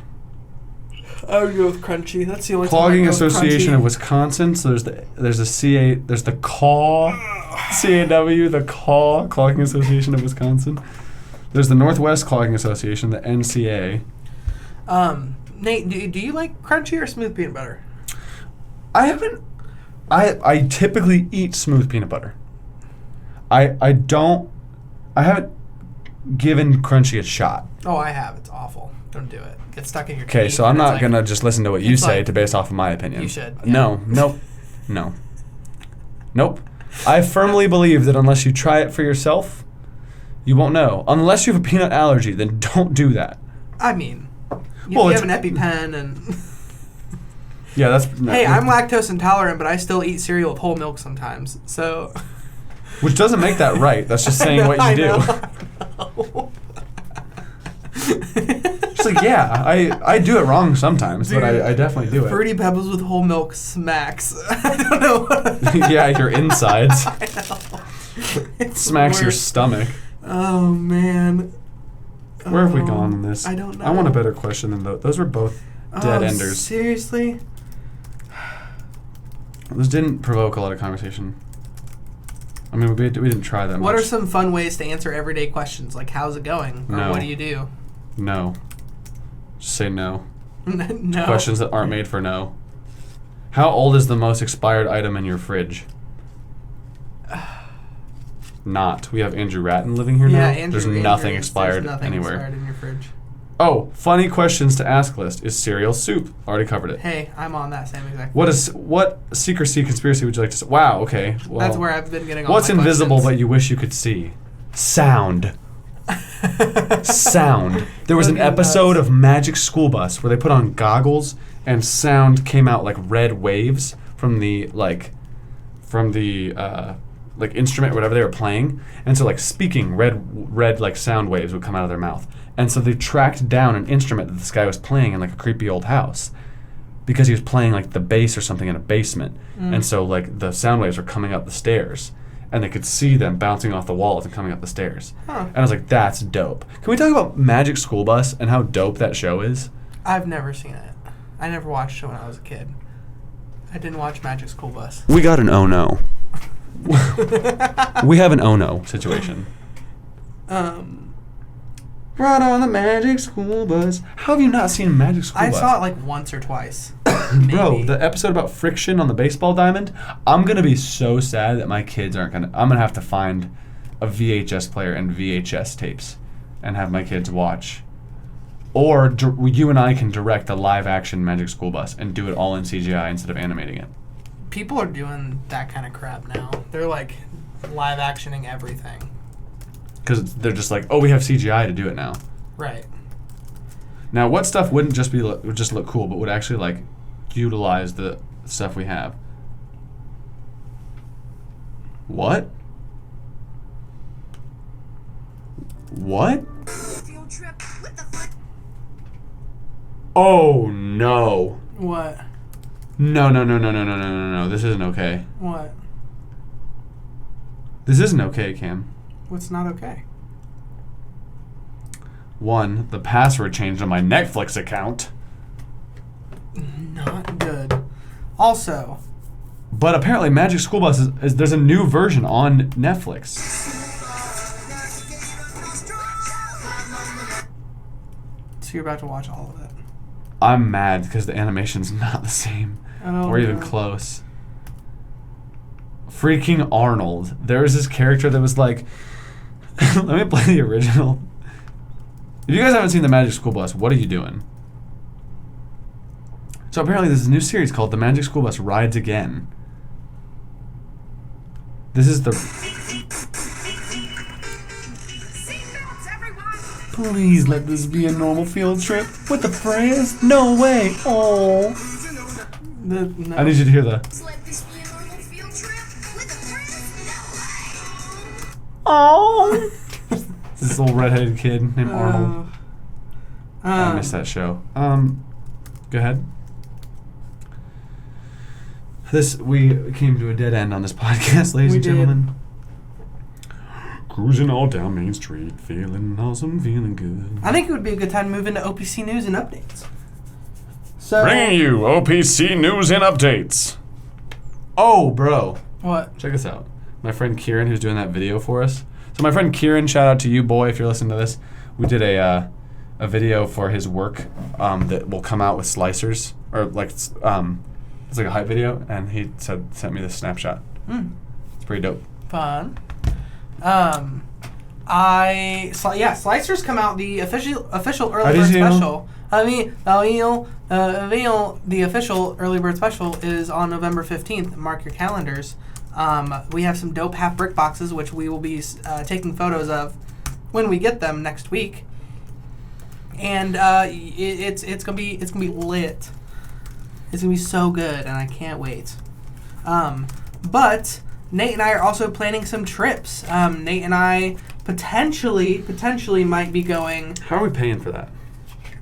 S2: I would go with crunchy. That's the only
S1: Clogging Association of Wisconsin. So there's the CA. There's the CAW. CAW, the CAW, Clogging Association of Wisconsin. There's the Northwest Clogging Association, the NCA.
S2: Nate, do you like crunchy or smooth peanut butter?
S1: I haven't. I typically eat smooth peanut butter. I haven't given crunchy a shot.
S2: Oh, I have. It's awful. Don't do it. Get stuck in your teeth.
S1: Okay, so I'm not gonna just listen to what you say to base off of my opinion.
S2: You should. Yeah.
S1: No. Nope. I firmly believe that unless you try it for yourself, you won't know. Unless you have a peanut allergy, then don't do that.
S2: I mean, you have an EpiPen and...
S1: Yeah, that's...
S2: Hey, I'm lactose intolerant, but I still eat cereal with whole milk sometimes, so...
S1: Which doesn't make that right. That's just saying what you do. It's like, yeah, I do it wrong sometimes, dude, but I definitely do it.
S2: Fruity Pebbles with whole milk smacks. I don't know.
S1: Yeah, your insides.
S2: I know. It
S1: smacks your stomach.
S2: Oh, man.
S1: Where have we gone in this?
S2: I don't know.
S1: I want a better question than those. Those were both dead enders.
S2: Seriously?
S1: Those didn't provoke a lot of conversation. I mean, we didn't try that much.
S2: What are some fun ways to answer everyday questions? Like, how's it going? Or what do you do?
S1: No. Just say no.
S2: No.
S1: Questions that aren't made for no. How old is the most expired item in your fridge? Not. We have Andrew Ratton living here now.
S2: Andrew,
S1: There's nothing expired
S2: there's nothing
S1: anywhere.
S2: expired in your fridge.
S1: Oh, funny questions to ask list. Is cereal soup? Already covered it.
S2: Hey, I'm on that same exact.
S1: What secrecy conspiracy would you like to say? Wow, okay. Well,
S2: that's where I've been getting all
S1: what's
S2: my
S1: invisible
S2: questions.
S1: but you wish you could see? Sound. Sound. There was an episode of Magic School Bus where they put on goggles and sound came out like red waves from the instrument or whatever they were playing, and so like speaking red like sound waves would come out of their mouth, and so they tracked down an instrument that this guy was playing in like a creepy old house because he was playing like the bass or something in a basement, and so like the sound waves were coming up the stairs. And they could see them bouncing off the walls and coming up the stairs.
S2: Huh.
S1: And I was like, that's dope. Can we talk about Magic School Bus and how dope that show is?
S2: I've never seen it. I never watched it when I was a kid. I didn't watch Magic School Bus.
S1: We got an oh no. We have an oh no situation. Right on the Magic School Bus. How have you not seen Magic School Bus?
S2: I saw it like once or twice.
S1: Bro, the episode about friction on the baseball diamond, I'm going to be so sad that my kids aren't going to... I'm going to have to find a VHS player and VHS tapes and have my kids watch. Or you and I can direct a live-action Magic School Bus and do it all in CGI instead of animating it.
S2: People are doing that kind of crap now. They're like live-actioning everything.
S1: Because they're just like, oh, we have CGI to do it now.
S2: Right.
S1: Now, what stuff wouldn't just would just look cool, but would actually like utilize the stuff we have? What? What? Oh no!
S2: What?
S1: No! This isn't okay.
S2: What?
S1: This isn't okay, Cam.
S2: What's not okay?
S1: 1, the password changed on my Netflix account.
S2: Not good. Also.
S1: But apparently Magic School Bus is there's a new version on Netflix.
S2: So you're about to watch all of it.
S1: I'm mad because the animation's not the same. Or even close. Freaking Arnold. There was this character that was like... Let me play the original. If you guys haven't seen the Magic School Bus, what are you doing? So apparently there's a new series called The Magic School Bus Rides Again. This is the... Please let this be a normal field trip with the friends. No way. Oh.
S2: No.
S1: I need you to hear the... Oh. This little redheaded kid named Arnold. I miss that show. Go ahead. We came to a dead end on this podcast, ladies and gentlemen. Cruising all down Main Street, feeling awesome, feeling good.
S2: I think it would be a good time to move into OPC news and updates. So
S1: bringing you OPC news and updates. Oh, bro.
S2: What?
S1: Check this out. My friend Kieran, who's doing that video for us. So my friend Kieran, shout out to you, boy, if you're listening to this. We did a video for his work that will come out with slicers, or like it's like a hype video, and he sent me this snapshot. It's pretty dope.
S2: Fun. Slicers come out, the official early bird special. The official early bird special is on November 15th. Mark your calendars. We have some dope half brick boxes, which we will be taking photos of when we get them next week. And it's gonna be lit. It's gonna be so good, and I can't wait. But Nate and I are also planning some trips. Nate and I potentially might be going.
S1: How are we paying for that?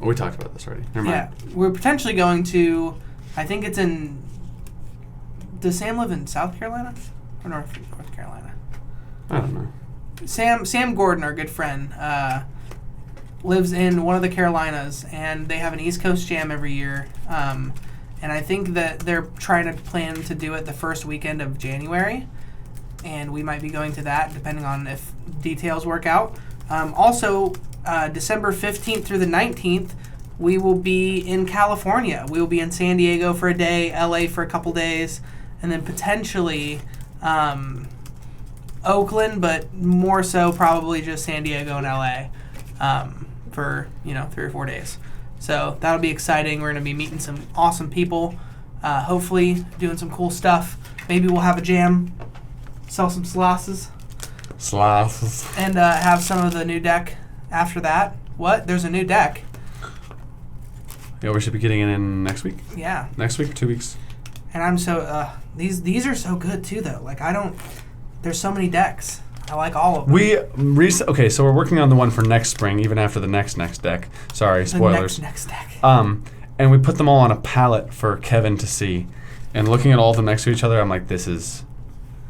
S1: Oh, we talked about this already. Never mind.
S2: Yeah, we're potentially going to. I think it's in. Does Sam live in South Carolina or North Carolina?
S1: I don't know.
S2: Sam Gordon, our good friend, lives in one of the Carolinas, and they have an East Coast Jam every year. And I think that they're trying to plan to do it the first weekend of January, and we might be going to that depending on if details work out. Also, December 15th through the 19th, we will be in California. We will be in San Diego for a day, LA for a couple days, and then potentially Oakland, but more so probably just San Diego and LA. for 3 or 4 days. So that'll be exciting. We're going to be meeting some awesome people. Hopefully doing some cool stuff. Maybe we'll have a jam, sell some slices, and have some of the new deck after that. What? There's a new deck.
S1: Yeah, we should be getting it in next week.
S2: Yeah.
S1: Next week or 2 weeks.
S2: And I'm so these are so good too though. Like there's so many decks. I like all of them.
S1: Okay, so we're working on the one for next spring, even after the next deck. Sorry, spoilers.
S2: The next deck.
S1: And we put them all on a palette for Kevin to see. And looking at all of them next to each other, I'm like, this is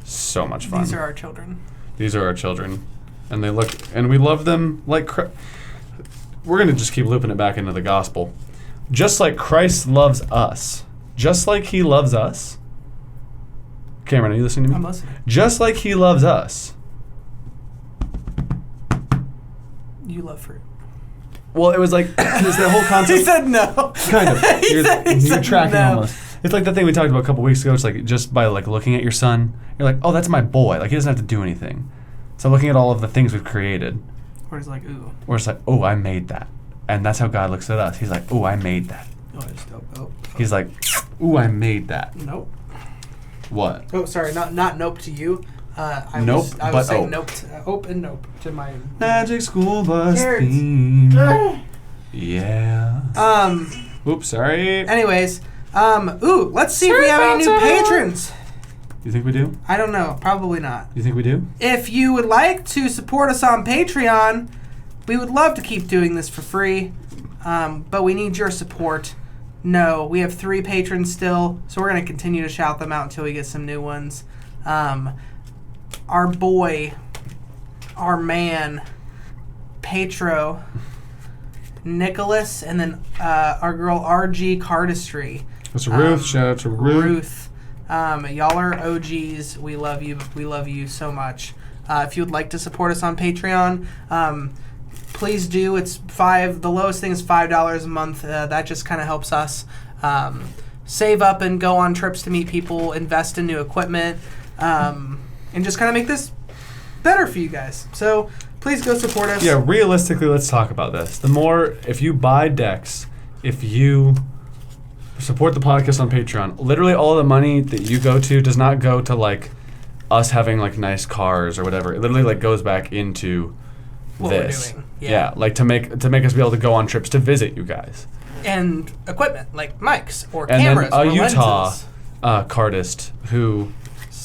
S1: so much fun.
S2: These are our children.
S1: These are our children. And they look, and we love them like, we're going to just keep looping it back into the gospel. Just like Christ loves us. Just like he loves us. Cameron, are you listening to me?
S2: I'm listening.
S1: Just like he loves us.
S2: You love fruit.
S1: Well, it was like, it's the whole concept.
S2: He said no.
S1: Kind of.
S2: He
S1: You're
S2: said
S1: tracking
S2: no.
S1: almost. It's like the thing we talked about a couple weeks ago. It's like just by like looking at your son, you're like, oh, that's my boy. Like he doesn't have to do anything. So looking at all of the things we've created.
S2: Or it's like, ooh.
S1: Or it's like, oh, I made that. And that's how God looks at us. He's like, oh, I made that.
S2: Oh, I just oh.
S1: He's like, ooh, I made that.
S2: Nope.
S1: What?
S2: Oh, sorry, not nope to you. I
S1: Nope,
S2: was
S1: but
S2: saying
S1: ope.
S2: nope to, ope and nope to my
S1: Magic school bus
S2: Carrots.
S1: theme. Yeah. Oops, sorry.
S2: Anyways, let's see if we have any new patrons.
S1: You think we do?
S2: I don't know. Probably not.
S1: You think we do?
S2: If you would like to support us on Patreon, we would love to keep doing this for free, but we need your support. No, we have 3 patrons still, so we're going to continue to shout them out until we get some new ones. Our boy, our man, Petro, Nicholas, and then our girl RG Cardistry.
S1: That's Ruth. Shout out to Ruth.
S2: Y'all are OGs. We love you. We love you so much. If you would like to support us on Patreon, please do. It's $5. The lowest thing is $5 a month. That just kind of helps us save up and go on trips to meet people, invest in new equipment, and just kind of make this better for you guys. So please go support us.
S1: Yeah, realistically, let's talk about this. The more, if you buy decks, if you support the podcast on Patreon, literally all the money that you go to does not go to like us having like nice cars or whatever. It literally like goes back into
S2: what
S1: this.
S2: we're doing.
S1: Yeah, like to make us be able to go on trips to visit you guys.
S2: And equipment like mics or
S1: And
S2: cameras
S1: then
S2: or
S1: Utah
S2: lenses.
S1: Cardist who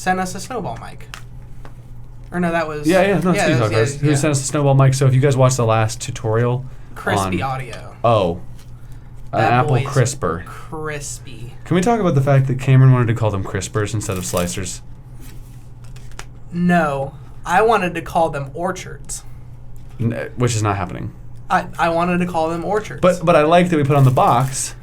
S2: Sent us a snowball mic. Or no, that was
S1: it's Utah Cardist who sent us a snowball mic. So if you guys watched the last tutorial
S2: crispy
S1: on,
S2: audio.
S1: An
S2: That
S1: apple
S2: boy's
S1: crisper.
S2: Crispy.
S1: Can we talk about the fact that Cameron wanted to call them crispers instead of slicers?
S2: No, I wanted to call them orchards.
S1: Which is not happening.
S2: I wanted to call them orchards.
S1: But I like that we put on the box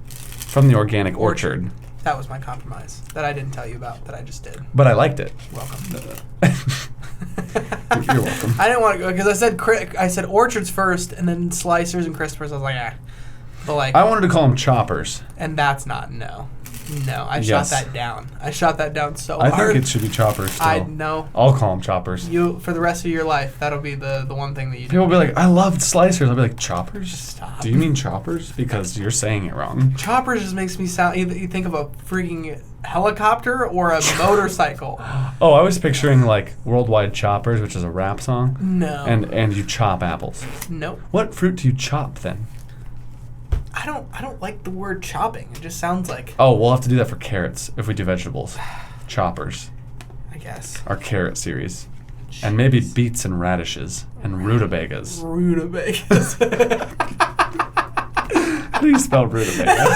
S1: from the organic orchard.
S2: That was my compromise that I didn't tell you about that I just did.
S1: But I liked it.
S2: Welcome.
S1: You're welcome.
S2: I didn't want to go because I said orchards first and then slicers and crispers. I was like, But like
S1: I wanted to call them choppers.
S2: And that's not no. I
S1: Yes.
S2: shot that down. I shot that down so hard.
S1: I think it should be choppers still.
S2: I know.
S1: I'll call them choppers.
S2: You for the rest of your life, that'll be the one thing that you do.
S1: People will be like, I loved slicers. I'll be like, choppers?
S2: Stop.
S1: Do you mean choppers? Because you're saying it wrong.
S2: Choppers just makes me sound. You think of a freaking helicopter or a motorcycle.
S1: Oh, I was picturing like Worldwide Choppers, which is a rap song.
S2: No.
S1: And you chop apples.
S2: Nope.
S1: What fruit do you chop then?
S2: I don't like the word chopping. It just sounds like.
S1: Oh, we'll have to do that for carrots if we do vegetables. Choppers.
S2: I guess.
S1: Our carrot series. And maybe beets and radishes and rutabagas.
S2: Rutabagas.
S1: How do you spell rutabaga?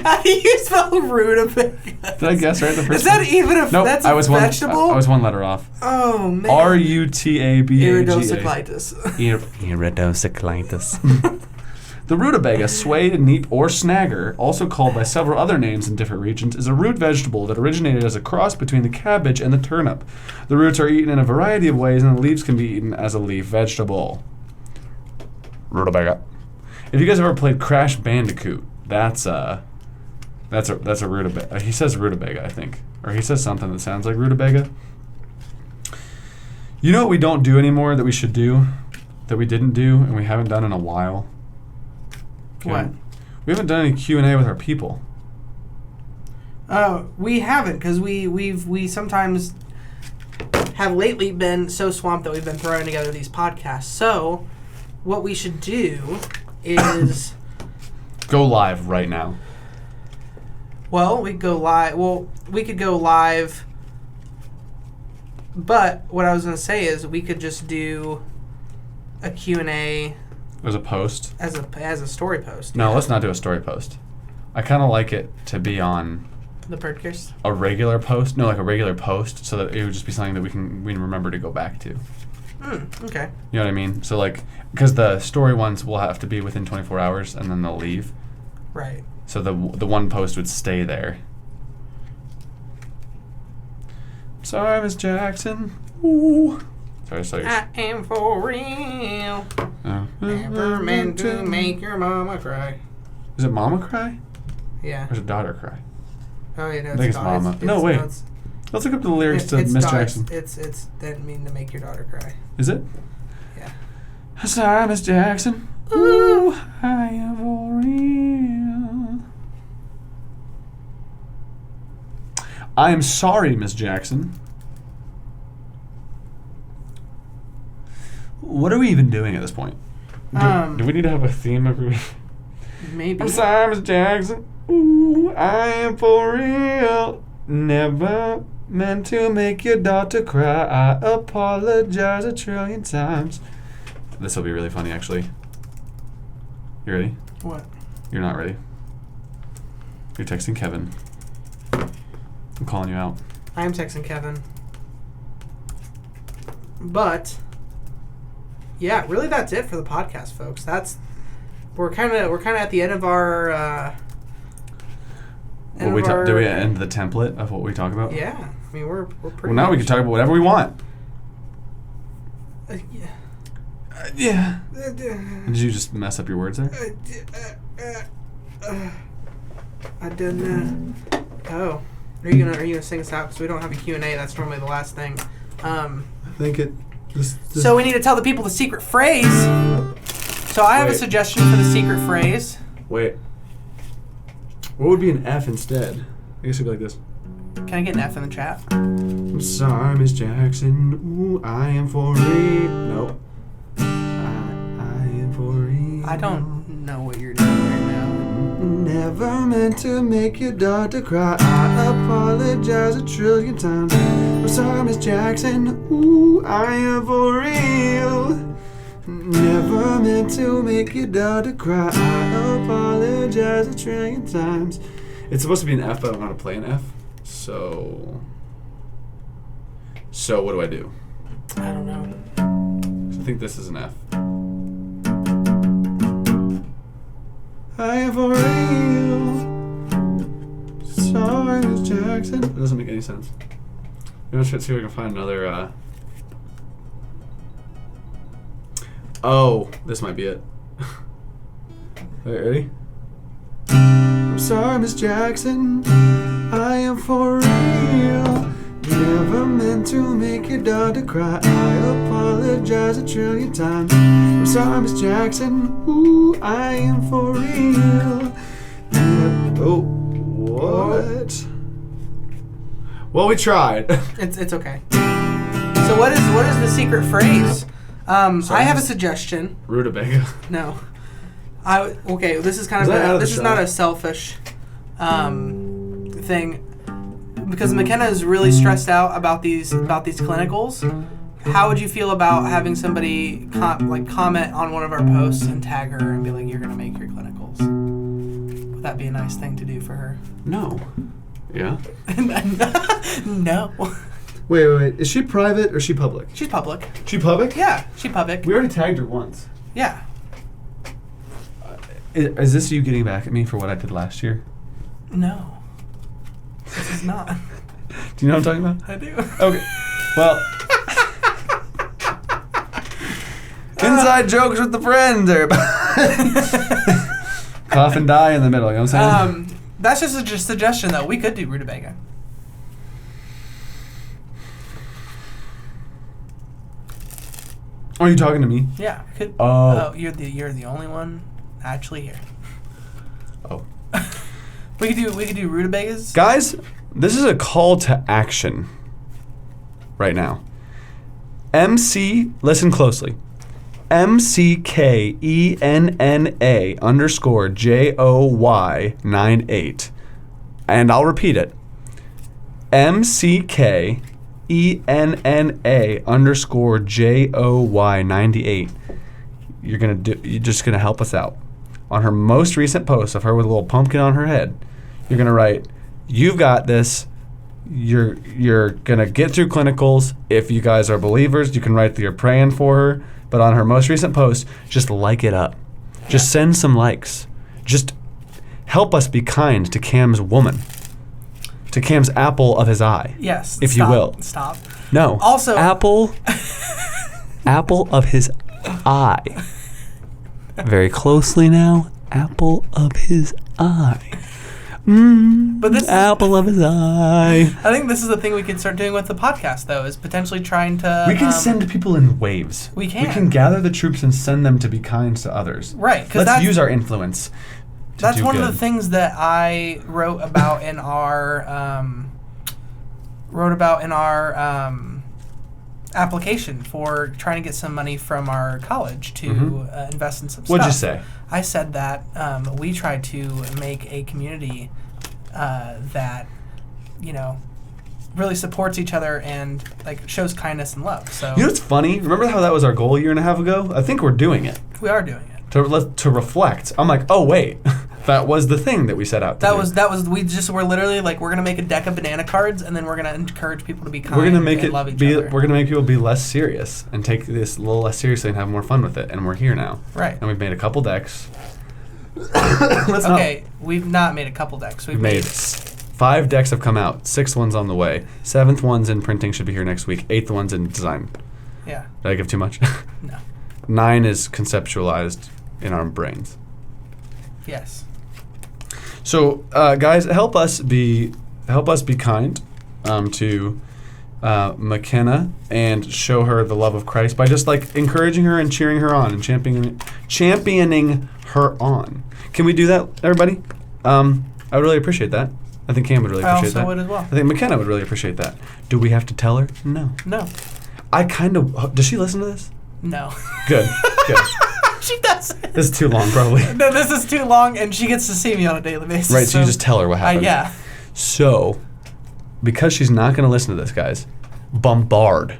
S2: How do you spell rutabaga?
S1: Did I guess right the first
S2: Is that
S1: one?
S2: even a
S1: Nope,
S2: that's
S1: I
S2: a
S1: was
S2: vegetable?
S1: I was one letter off.
S2: Oh man.
S1: Rutabaga.
S2: Iridocyclitis.
S1: Iridocyclitis. The rutabaga, swade, neep, or snagger, also called by several other names in different regions, is a root vegetable that originated as a cross between the cabbage and the turnip. The roots are eaten in a variety of ways, and the leaves can be eaten as a leaf vegetable. Rutabaga. If you guys ever played Crash Bandicoot, that's a rutabaga. He says rutabaga, I think, or he says something that sounds like rutabaga. You know what we don't do anymore that we should do, that we didn't do and we haven't done in a while?
S2: What?
S1: We haven't done any Q&A with our people.
S2: We haven't, because we sometimes have lately been so swamped that we've been throwing together these podcasts. So, what we should do is
S1: go live right now.
S2: Well, we could go live. Well, we could go live. But what I was going to say is we could just do a Q&A
S1: as a post,
S2: as a story post.
S1: No, let's not do a story post. I kind of like it to be on
S2: the podcast.
S1: A regular post, no, like a regular post, so that it would just be something that we can remember to go back to.
S2: Okay.
S1: You know what I mean? So like, because the story ones will have to be within 24 hours, and then they'll leave.
S2: Right.
S1: So the one post would stay there. Sorry, Miss Jackson. Ooh. Sorry.
S2: I am for real. Never meant to make your mama cry.
S1: Is it Mama Cry?
S2: Yeah.
S1: Or is it Daughter Cry?
S2: Oh, yeah, no,
S1: I think it's Mama. No, wait. Let's look up the lyrics to Miss Jackson.
S2: It's didn't mean to make your daughter cry.
S1: Is it?
S2: Yeah.
S1: Sorry, Miss Jackson. Ooh, I am for real. I am sorry, Miss Jackson. What are we even doing at this point? Do we need to have a theme every week?
S2: Maybe.
S1: I'm sorry, Miss Jackson. Ooh, I am for real. Never meant to make your daughter cry. I apologize 1,000,000,000 times. This will be really funny, actually. You ready?
S2: What?
S1: You're not ready. You're texting Kevin. I'm calling you out.
S2: I am texting Kevin. But yeah, really, that's it for the podcast, folks. We're kind of at the end of our.
S1: Do we end the template of what we talk about?
S2: Yeah, I mean we're pretty.
S1: Well, now we can talk about whatever we want.
S2: Yeah.
S1: Yeah. Did you just mess up your words there?
S2: I didn't. Oh, are you gonna sing us out? Because we don't have a Q&A. That's normally the last thing.
S1: I think it.
S2: So we need to tell the people the secret phrase. So I have a suggestion for the secret phrase.
S1: Wait. What would be an F instead? I guess it'd be like this.
S2: Can I get an F in the chat?
S1: I'm sorry, Miss Jackson. Ooh, I am for real. Nope. I am for real.
S2: I don't know what you're doing right now.
S1: Never meant to make your daughter cry. I apologize 1,000,000,000 times. I'm sorry, Miss Jackson. Ooh, I am for real. Never meant to make your daughter cry. I apologize 1,000,000,000 times. It's supposed to be an F, but I don't know how to play an F. So what do I do?
S2: I don't know.
S1: So I think this is an F. I am for real. Sorry, Miss Jackson. That doesn't make any sense. Let's see if we can find another. Oh, this might be it. Ready? I'm sorry, Miss Jackson. I am for real. Never meant to make your daughter cry. I apologize 1,000,000,000 times. I'm sorry, Miss Jackson. Ooh, I am for real. Oh, what? Well, we tried.
S2: It's okay. So what is the secret phrase? I have a suggestion.
S1: Rutabaga.
S2: No. Okay. This is kind of this is not a selfish thing, because McKenna is really stressed out about these clinicals. How would you feel about having somebody comment on one of our posts and tag her and be like, "You're gonna make your clinicals"? Would that be a nice thing to do for her?
S1: No. Yeah.
S2: No.
S1: Wait. Is she private or is she public?
S2: She's public.
S1: She public?
S2: Yeah, she's public.
S1: We already tagged her once.
S2: Yeah.
S1: Is this you getting back at me for what I did last year?
S2: No. This is not.
S1: Do you know what I'm talking about?
S2: I do.
S1: Okay. Well. Inside jokes with the friends, everybody. Cough and die in the middle, you know what I'm saying?
S2: That's just a suggestion, though. We could do rutabaga.
S1: Are you talking to me?
S2: Yeah.
S1: Oh.
S2: You're the only one actually here.
S1: Oh.
S2: We could do rutabagas.
S1: Guys, this is a call to action right now. Listen closely. MCKENNA_JOY98. And I'll repeat it. MCKENNA_JOY98. You're just gonna help us out. On her most recent post of her with a little pumpkin on her head, you're gonna write, "You've got this. You're gonna get through clinicals. If you guys are believers, you can write that you're praying for her." But on her most recent post, just like it up. Just send some likes. Just help us be kind to Cam's woman. To Cam's apple of his eye.
S2: Yes.
S1: If you will.
S2: Stop.
S1: No.
S2: Also,
S1: apple of his eye. Very closely now. Apple of his eye.
S2: But this
S1: apple of his eye.
S2: I think this is the thing we can start doing with the podcast, though, is potentially trying to...
S1: We can send people in waves.
S2: We can.
S1: We can gather the troops and send them to be kind to others.
S2: Right.
S1: Let's use our influence.
S2: That's one of the things that I wrote about in our application for trying to get some money from our college to invest in some stuff.
S1: What'd you say?
S2: I said that we tried to make a community that, really supports each other and shows kindness and love. So
S1: you know what's funny? Remember how that was our goal a year and a half ago? I think we're doing it.
S2: We are doing it.
S1: To reflect. I'm like, oh wait, that was the thing that we set out to do.
S2: We're literally we're gonna make a deck of banana cards and then we're gonna encourage people to be kind and love each other.
S1: We're gonna make people be less serious and take this a little less seriously and have more fun with it. And we're here now.
S2: Right.
S1: And we've made a couple decks.
S2: We've not made a couple decks. We've
S1: made 5 decks have come out. 6th one's on the way. 7th one's in printing, should be here next week. 8th one's in design.
S2: Yeah.
S1: Did I give too much?
S2: No.
S1: 9 is conceptualized in our brains.
S2: Yes.
S1: So, guys, help us be kind to McKenna and show her the love of Christ by just encouraging her and cheering her on and championing her on. Can we do that, everybody? I would really appreciate that. I think Cam would really appreciate that.
S2: I also would as well.
S1: I think McKenna would really appreciate that. Do we have to tell her? No.
S2: No.
S1: I kind of... Does she listen to this?
S2: No.
S1: Good.
S2: She doesn't.
S1: This is too long, probably.
S2: No, this is too long, and she gets to see me on a daily basis.
S1: Right, so you just tell her what happened.
S2: Yeah.
S1: So, because she's not going to listen to this, guys, bombard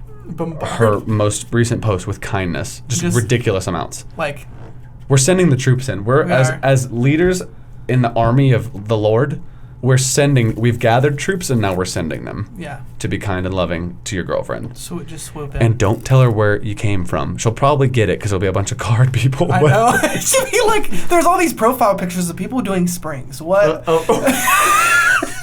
S1: her most recent post with kindness. Just ridiculous amounts. We're sending the troops in. As leaders in the army of the Lord, we've gathered troops and now we're sending them.
S2: Yeah.
S1: To be kind and loving to your girlfriend.
S2: So just swoop in.
S1: And don't tell her where you came from. She'll probably get it because there'll be a bunch of card people.
S2: I know. She'll be there's all these profile pictures of people doing springs. What?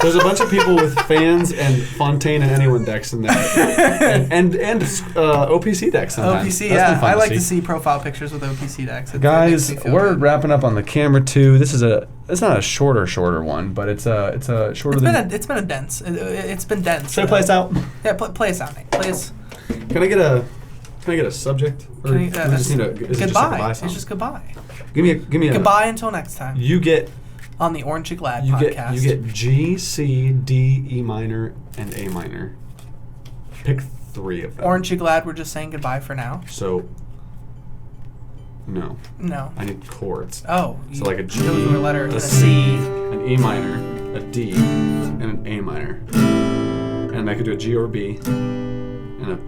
S1: There's a bunch of people with fans and Fontaine and Anyone decks in there. and OPC decks sometimes.
S2: OPC, yeah. I like to see profile pictures with OPC decks.
S1: Guys, we're wrapping up on the camera too. This is it's not a shorter one, but it's a shorter than...
S2: It's been dense. It's been dense.
S1: Should I play us out?
S2: Yeah, play us out, Nate. Play us.
S1: Can I get a subject? Or just need
S2: goodbye. It's just goodbye.
S1: Give me a
S2: goodbye until next time.
S1: You get...
S2: On the Orange You Glad podcast.
S1: You get G, C, D, E minor, and A minor. Pick 3 of them.
S2: Orange You Glad, we're just saying goodbye for now.
S1: So, no.
S2: No.
S1: I need chords.
S2: Oh.
S1: So a G,
S2: a letter,
S1: a C, an E minor, a D, and an A minor. And I could do a G or a B, and a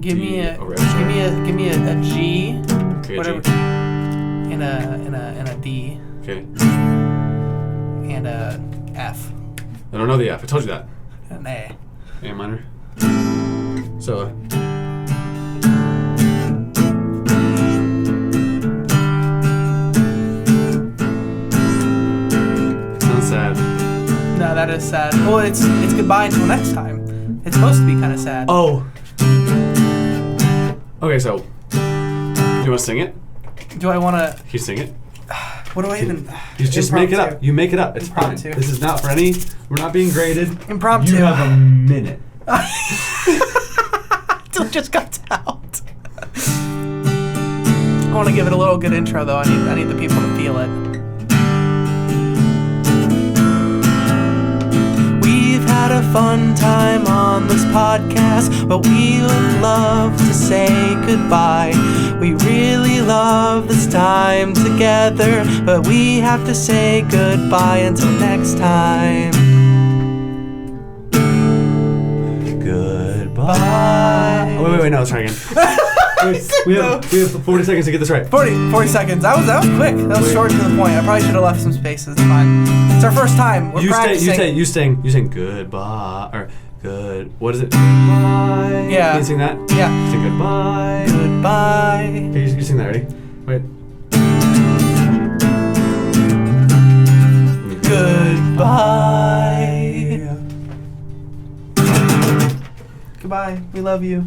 S2: Give
S1: D
S2: me a
S1: over
S2: G.
S1: Okay,
S2: whatever.
S1: a G.
S2: And a D.
S1: Okay.
S2: And a F.
S1: I don't know the F. I told you that.
S2: An A.
S1: A minor. So. Sounds sad.
S2: No, that is sad. Well, it's goodbye until next time. It's supposed to be kind of sad.
S1: Oh. Okay, so. Do you want to sing it?
S2: Do I want to?
S1: Can you sing it?
S2: What do I even...
S1: You just make it up. You make it up. It's fine. This is not for any... We're not being graded.
S2: Impromptu.
S1: You have a minute.
S2: Till it just got out. I want to give it a little good intro, though. I need the people to feel it. We've had a fun time on this podcast, but we would love to say goodbye. We really love this time together, but we have to say goodbye until next time. Goodbye.
S1: Oh, wait, no, let's try again. we have 40 seconds to get this right.
S2: 40 seconds. That was quick. That was short and to the point. I probably should have left some spaces. It's fine. It's our first time. We're practicing.
S1: You saying goodbye or good. What is it? Goodbye.
S2: Yeah.
S1: Can you sing that?
S2: Yeah.
S1: You sing goodbye.
S2: Goodbye.
S1: Okay, you sing that. Ready? Wait.
S2: Goodbye. Goodbye. We love you.